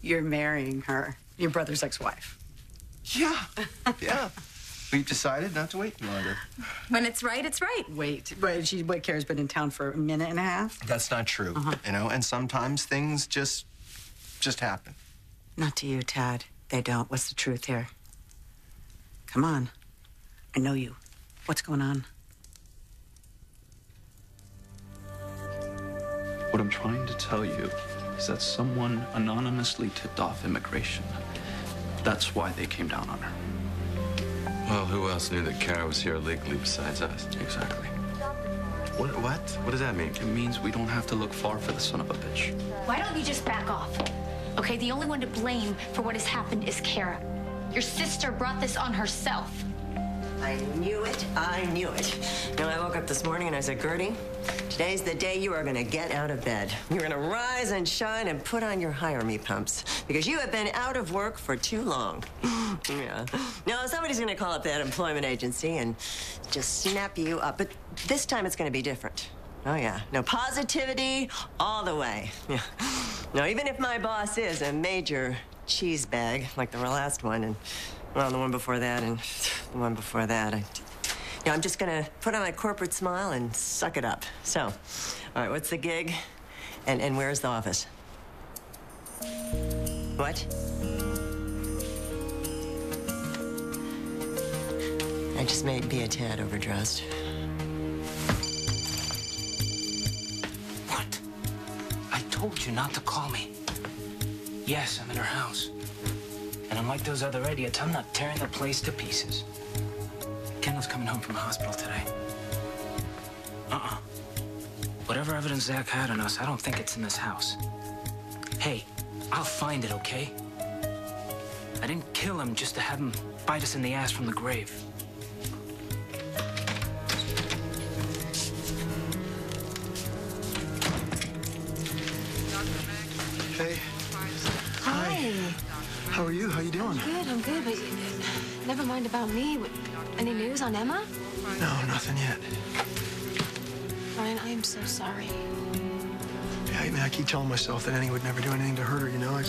You're marrying her, your brother's ex-wife. Yeah, yeah. We've decided not to wait any longer. When it's right, it's right. Wait, Kara's been in town for a minute and a half? That's not true, you know, and sometimes things just happen. Not to you, Tad. They don't. What's the truth here? Come on. I know you. What's going on? What I'm trying to tell you is that someone anonymously tipped off immigration. That's why they came down on her. Well, who else knew that Kara was here illegally besides us? Exactly. What? What does that mean? It means we don't have to look far for the son of a bitch. Why don't you just back off? Okay, the only one to blame for what has happened is Kara. Your sister brought this on herself. I knew it. I knew it. You know, I woke up this morning and I said, Gertie, today's the day you are going to get out of bed. You're going to rise and shine and put on your hire me pumps because you have been out of work for too long. Yeah. Now, somebody's going to call up that employment agency and just snap you up. But this time it's going to be different. Oh, yeah. No, positivity all the way. Yeah. Now, even if my boss is a major cheese bag like the last one and, well, the one before that and the one before that, I'm just going to put on my corporate smile and suck it up. So, all right, what's the gig? And where's the office? What? I just may be a tad overdressed. What? I told you not to call me. Yes, I'm in her house. And unlike those other idiots, I'm not tearing the place to pieces. Kendall's coming home from the hospital today. Whatever evidence Zach had on us, I don't think it's in this house. Hey, I'll find it, okay? I didn't kill him just to have him bite us in the ass from the grave. Hey. Hi. How are you? How you doing? I'm good, but never mind about me. Any news on Emma? No, nothing yet. Ryan, I am so sorry. Yeah, I mean, I keep telling myself that Annie would never do anything to hurt her, you know?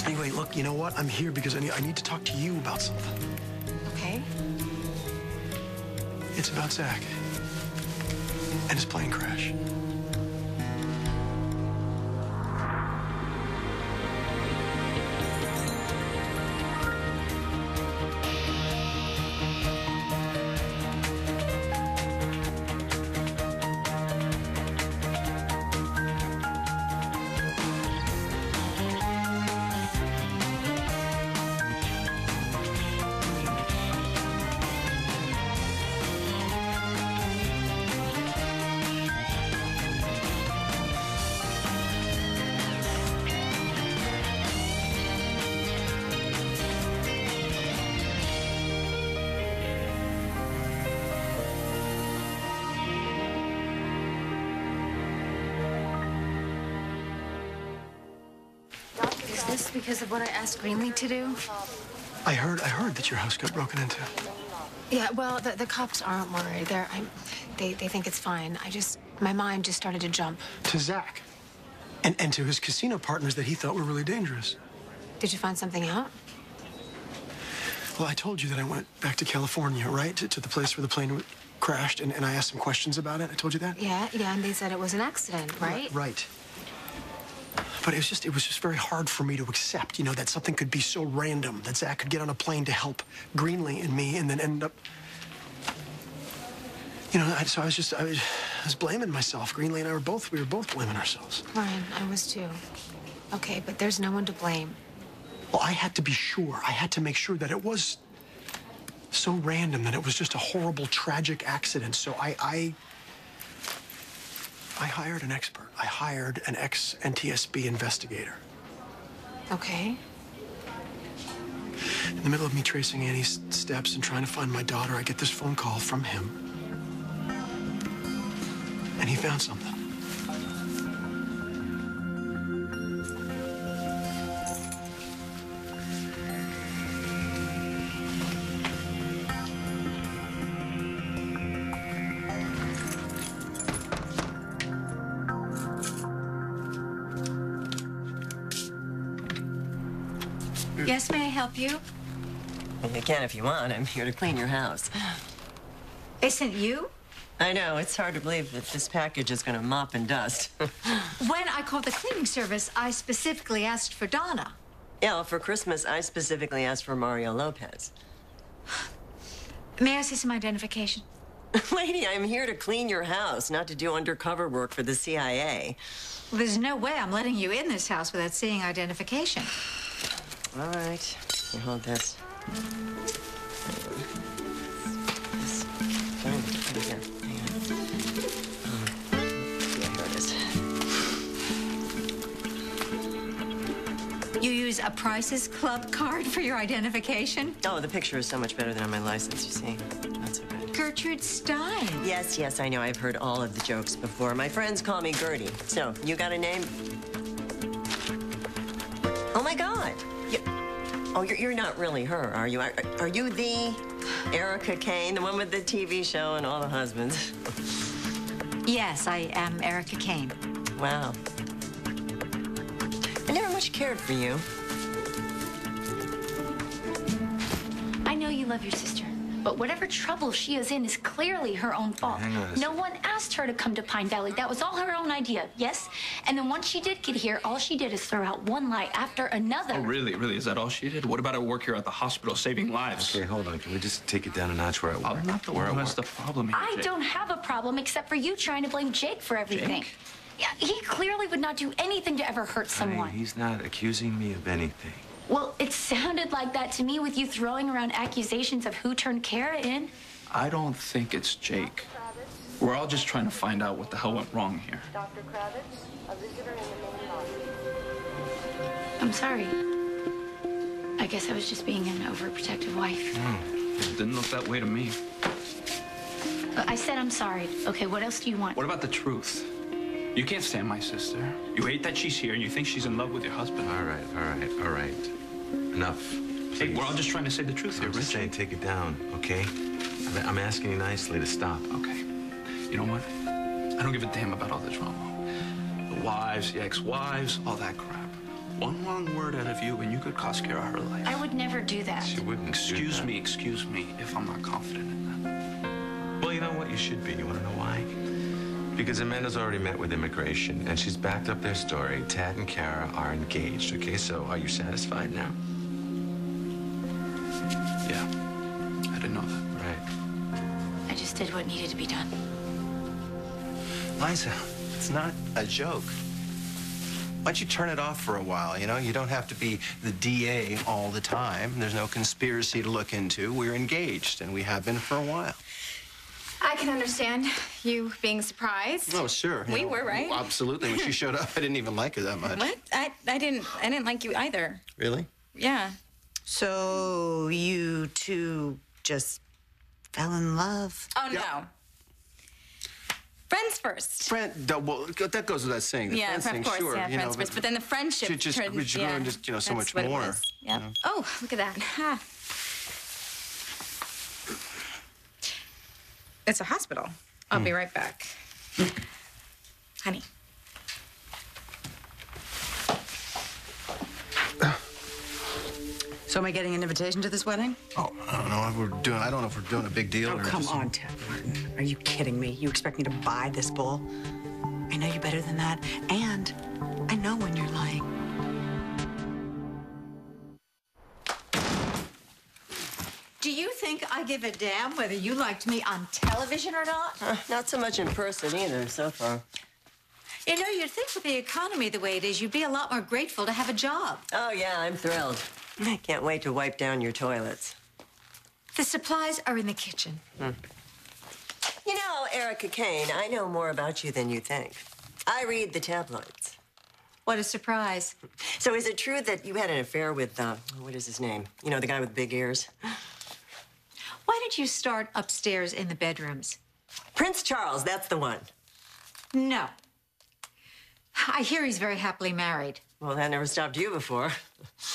Anyway, look, you know what? I'm here because I need to talk to you about something. Okay. It's about Zach and his plane crash. Is this because of what I asked Greenlee to do? I heard that your house got broken into. Yeah, well, the cops aren't worried. They think it's fine. My mind just started to jump. To Zach. And to his casino partners that he thought were really dangerous. Did you find something out? Well, I told you that I went back to California, right? To the place where the plane crashed, and I asked some questions about it. I told you that? Yeah, and they said it was an accident, right? Right. But it was just very hard for me to accept, you know, that something could be so random, that Zach could get on a plane to help Greenlee and me and then end up... You know, so I was blaming myself. Greenlee and I we were both blaming ourselves. Ryan, I was too. Okay, but there's no one to blame. Well, I had to be sure. I had to make sure that it was so random, that it was just a horrible, tragic accident. So I hired an expert. I hired an ex-NTSB investigator. Okay. In the middle of me tracing Annie's steps and trying to find my daughter, I get this phone call from him. And he found something. Yes, may I help you? Well, you can if you want. I'm here to clean your house. They sent you? I know. It's hard to believe that this package is going to mop and dust. When I called the cleaning service, I specifically asked for Donna. Yeah, well, for Christmas, I specifically asked for Mario Lopez. May I see some identification? Lady, I'm here to clean your house, not to do undercover work for the CIA. Well, there's no way I'm letting you in this house without seeing identification. All right. You hold this. This. Right here. Hang on. Yeah, here it is. You use a Prices Club card for your identification? Oh, the picture is so much better than on my license, you see. Not so good. Gertrude Stein. Yes, yes, I know. I've heard all of the jokes before. My friends call me Gertie. So, you got a name? Oh, my God. You're not really her, are you? Are you the Erica Kane, the one with the TV show and all the husbands? Yes, I am Erica Kane. Wow. I never much cared for you. I know you love your sister, but whatever trouble she is in is clearly her own fault. Hang on a second. No one asked her to come to Pine Valley. That was all her own idea, yes? And then once she did get here, all she did is throw out one lie after another. Oh, really? Really? Is that all she did? What about her work here at the hospital saving lives? Okay, hold on. Can we just take it down a notch where I work? I'm not the one who has the problem here, I Jake. don't have a problem except for you trying to blame Jake for everything. Jake? Yeah, he clearly would not do anything to ever hurt someone. Honey, he's not accusing me of anything. Well, it sounded like that to me with you throwing around accusations of who turned Kara in. I don't think it's Jake. We're all just trying to find out what the hell went wrong here. Dr. Kravitz, a visitor in the main lobby. I'm sorry. I guess I was just being an overprotective wife. It didn't look that way to me. I said I'm sorry. Okay, what else do you want? What about the truth? You can't stand my sister. You hate that she's here and you think she's in love with your husband. All right. Enough. Hey, we're all just trying to say the truth here, I'm just saying, take it down, okay? I'm asking you nicely to stop. Okay. You know what? I don't give a damn about all the drama. The wives, the ex-wives, all that crap. One wrong word out of you and you could cost Kara her life. I would never do that. She wouldn't. Excuse me if I'm not confident in that. Well, you know what? You should be. You want to know why? Because Amanda's already met with immigration, and she's backed up their story. Tad and Kara are engaged, okay? So are you satisfied now? Yeah. I didn't know that. Right. I just did what needed to be done. Liza, it's not a joke. Why don't you turn it off for a while, you know? You don't have to be the DA all the time. There's no conspiracy to look into. We're engaged, and we have been for a while. I can understand you being surprised. Oh, sure. We were, right? Absolutely. When she showed up, I didn't even like her that much. What? I didn't like you either. Really? Yeah. So you two just fell in love? Oh, no. Friends first. Well, that goes without saying. The Yeah, friends of thing, course, sure, yeah, you know, friends first. But then the friendship It just turned, grew into, so that's much what it more. was. Yeah. You know? Oh, look at that. Ha. It's a hospital. I'll be right back. Honey. So am I getting an invitation to this wedding? Oh, I don't know if we're doing a big deal. Oh, or come just... on, Ted Martin. Are you kidding me? You expect me to buy this bull? I know you better than that, and I know when you're lying. Do you think I give a damn whether you liked me on television or not? Not so much in person either, so far. You know, you'd think with the economy the way it is, you'd be a lot more grateful to have a job. Oh, yeah, I'm thrilled. I can't wait to wipe down your toilets. The supplies are in the kitchen. You know, Erica Kane, I know more about you than you think. I read the tabloids. What a surprise. So is it true that you had an affair with, what is his name? You know, the guy with big ears? Why did you start upstairs in the bedrooms? Prince Charles, that's the one. No. I hear he's very happily married. Well, that never stopped you before.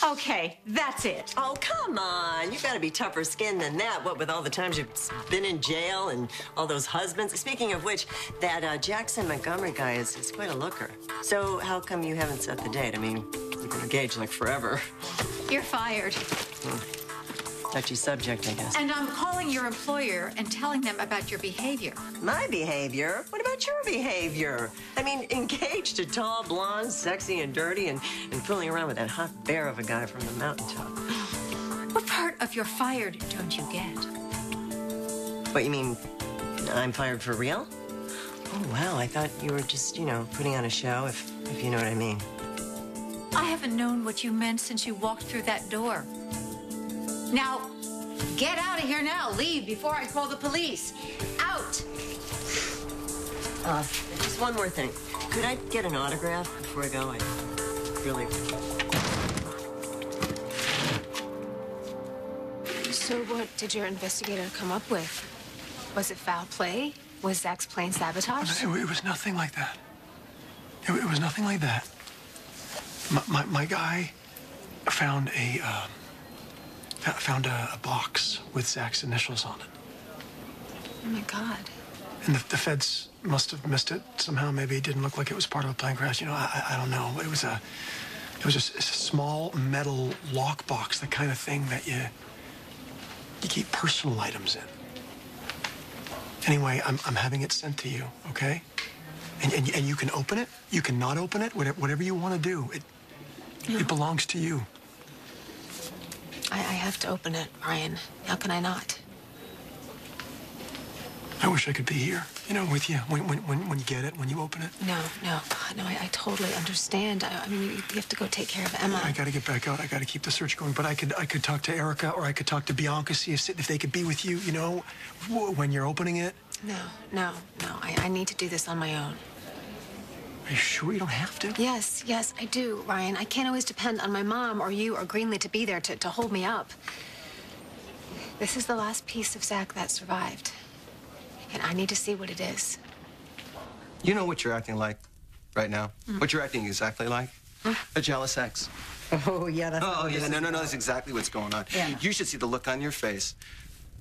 Okay, that's it. Oh, come on. You've got to be tougher skinned than that, what with all the times you've been in jail and all those husbands. Speaking of which, that Jackson Montgomery guy is quite a looker. So how come you haven't set the date? I mean, We've been engaged like forever. You're fired. Touchy subject, I guess. And I'm calling your employer and telling them about your behavior. My behavior? What about your behavior? I mean, engaged to tall, blonde, sexy, and dirty, and fooling around with that hot bear of a guy from the mountaintop. What part of you're fired don't you get? What, you mean I'm fired for real? Oh, wow, I thought you were just, putting on a show, if you know what I mean. I haven't known what you meant since you walked through that door. Now, get out of here now. Leave before I call the police. Out! Just one more thing. Could I get an autograph before I go? I really... So what did your investigator come up with? Was it foul play? Was Zach's plane sabotaged? It was nothing like that. It was nothing like that. My guy found a box with Zach's initials on it. Oh, my God. And the feds must have missed it somehow. Maybe it didn't look like it was part of a plane crash. I don't know. But it was a small metal lock box, the kind of thing that you keep personal items in. Anyway, I'm having it sent to you, okay? And you can open it. You can not open it. Whatever you want to do. It belongs to you. I have to open it, Ryan. How can I not? I wish I could be here, with you when you get it, when you open it. No, I totally understand. I mean, you have to go take care of Emma. I got to get back out. I got to keep the search going. But I could talk to Erica, or I could talk to Bianca, see if they could be with you, when you're opening it. No. I need to do this on my own. Are you sure you don't have to? Yes, I do, Ryan. I can't always depend on my mom or you or Greenlee to be there to hold me up. This is the last piece of Zach that survived. And I need to see what it is. You know what you're acting like right now? What you're acting exactly like? A jealous ex. Oh, yeah, that's... Oh, yeah, no, that's exactly what's going on. Yeah, no. You should see the look on your face.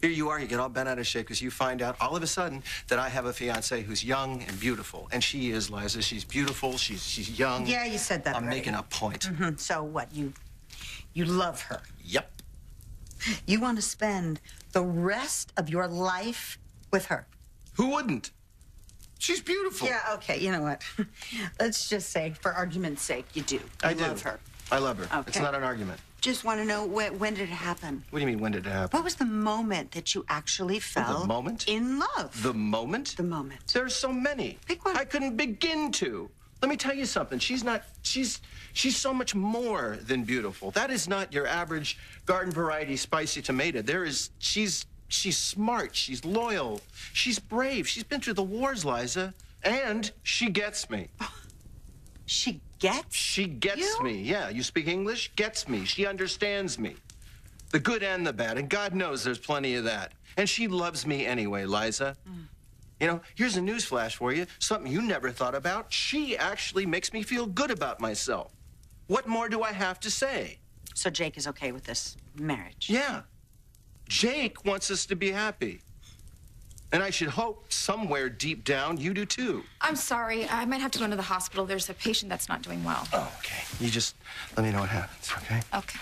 Here you are, you get all bent out of shape because you find out all of a sudden that I have a fiancée who's young and beautiful. And she is, Liza. She's beautiful, she's young. Yeah, you said that I'm already. making a point. So what, you love her? Yep. You want to spend the rest of your life with her? Who wouldn't? She's beautiful. Yeah, okay, you know what? Let's just say, for argument's sake, you do. I You love her. I love her. Okay. It's not an argument. Just want to know, when did it happen? What do you mean, when did it happen? What was the moment that you actually fell The moment? in love? The moment? The moment. There's so many. Pick one. I couldn't begin to. Let me tell you something. She's so much more than beautiful. That is not your average garden variety spicy tomato. She's smart, she's loyal, she's brave. She's been through the wars, Liza. And she gets me. She gets She gets me, yeah. You speak English? Gets me. She understands me. The good and the bad, and God knows there's plenty of that. And she loves me anyway, Liza. Here's a news flash for you, something you never thought about. She actually makes me feel good about myself. What more do I have to say? So Jake is okay with this marriage? Yeah. Jake wants us to be happy. And I should hope somewhere deep down you do too. I'm sorry. I might have to go into the hospital. There's a patient that's not doing well. Oh, okay. You just let me know what happens, okay? Okay.